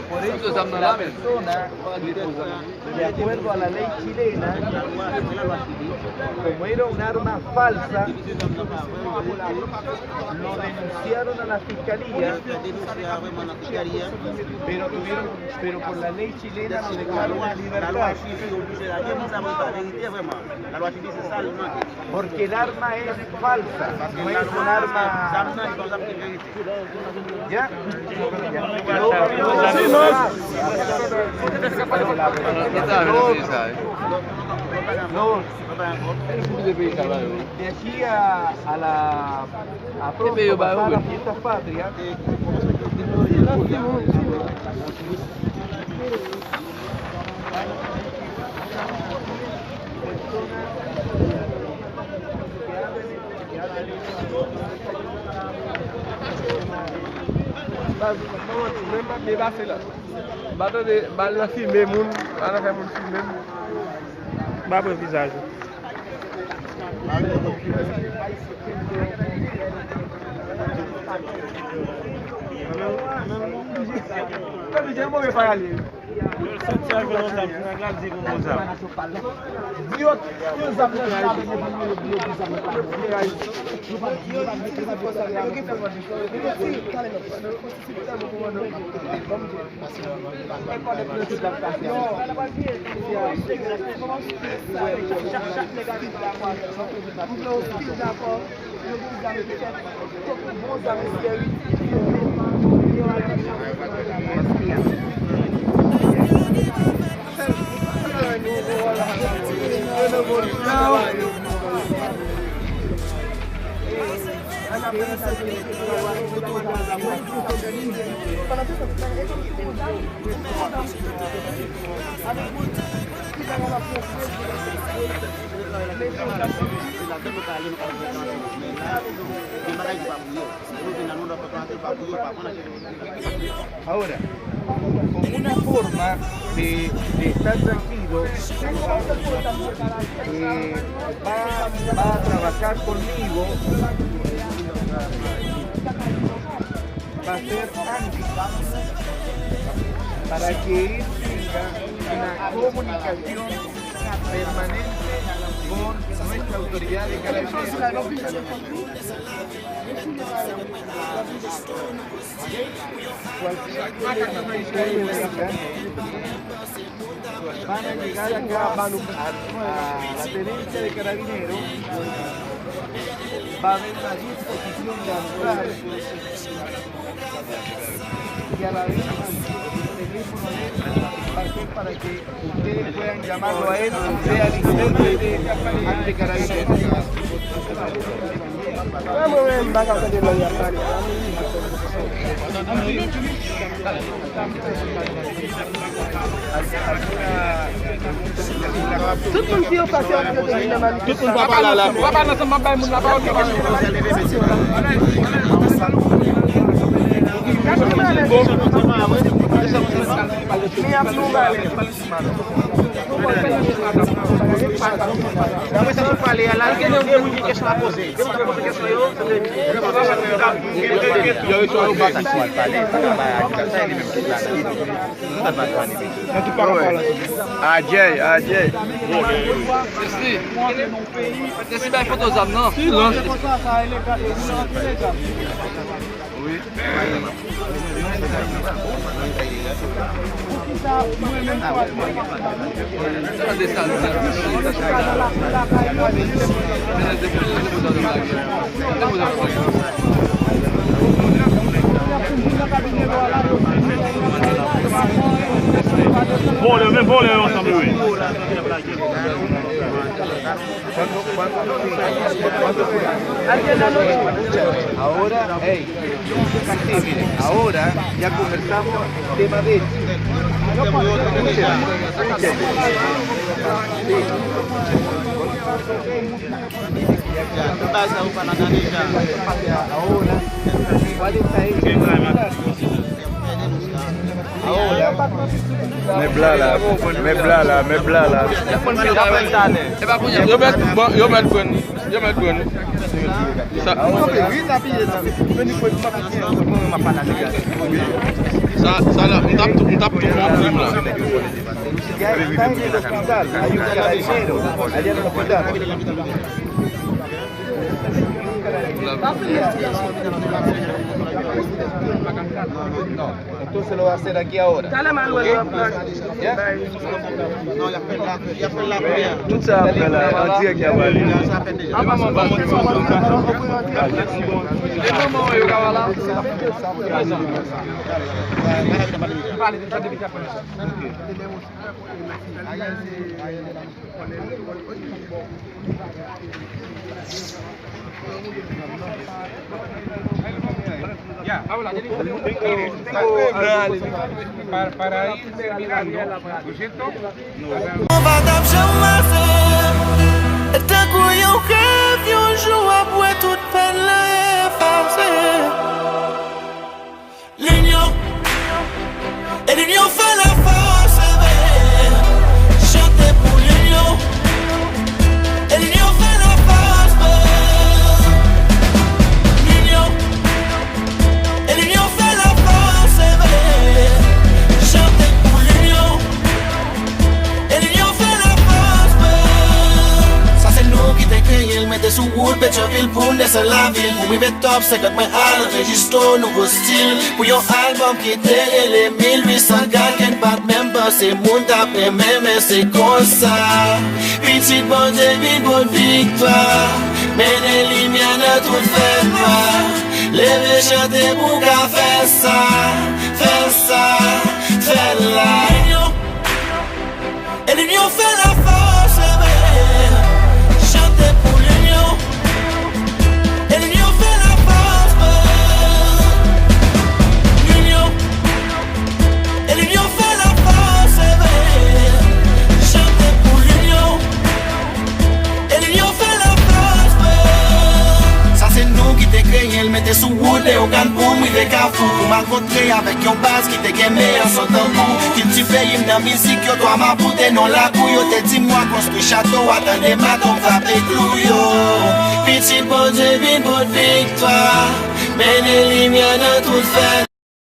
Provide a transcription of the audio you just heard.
Por eso la persona, de acuerdo a la ley chilena, como era un arma falsa, lo denunciaron a la fiscalía, pero por la ley chilena lo declararon en libertad. Porque el arma es falsa, no es un arma. ¿Ya? De aquí a la fiesta patria, la filmer moun, ana fè moun filmer. Ba pou visaj. Ahora, como una forma de estar tranquilo, va a trabajar conmigo, va a ser handicap para que él tenga una comunicación permanente con nuestra autoridad de carabineros. Van a llegar acá a la tenencia de carabineros, va a haber una disposición de entrar y a la vez el teléfono de él va a ser para que ustedes puedan llamarlo a él, sea el intérprete ante carabineros. Vamos a ver, van a salir la diaria. Tout le monde qui est passé en train de la tout le monde va pas là. Va pas dans son bain, mon là-bas. Ajay. Esse vai fotos não? Sim, longe. Oui. Vole ensemble, oui. Ahora, ahora ya conversamos el tema de ahora, ¿cuál está hecho? Ahora Mais blanc là. Yo met bon. Ça là, on tape tout mon crime là. Entonces lo va a hacer aquí ahora. Dale más luego. ¿Ya? Tout ça après là, on dit qu'il y a pas On va t'abjamase et t'as couillé au rêve, un jour après toute peine l'effacer. L'union et l'union fait la force, chanter pour l'union et l'union fait la force. L'union et l'union fait la force, chanter pour l'union et l'union fait la force. Ça c'est nous qui t'ai créé, le mettait sous route, Pétionville pour laisser la ville. Pour m'y mettre top, c'est que moi à l'enregistre nouveau style. Pour yon album qui était les 1800 gars qui ne battent même pas ces mondes après même et c'est comme ça. Petit bon David, bonne victoire. Mais les lumières ne tout fait pas. Les chanter pour qu'à faire ça, faire la. Et l'union fait la force, chanter pour l'union. Et l'union fait la force, l'union. Et l'union fait la force, chanter pour l'union. Et l'union fait la force. Ça c'est nous qui t'ai créé, le mettait sous route et au canne pour m'y décafou. Pour m'encontrer avec yon base qui t'ai gagné en son temps. Cultiver une dans musique, yo dois m'apporter non la couille. Yo te dis moi construit château, attendez ma tombe frappé clou yo. Petit bon Dieu, bonne victoire. Mais les lumières de tout fait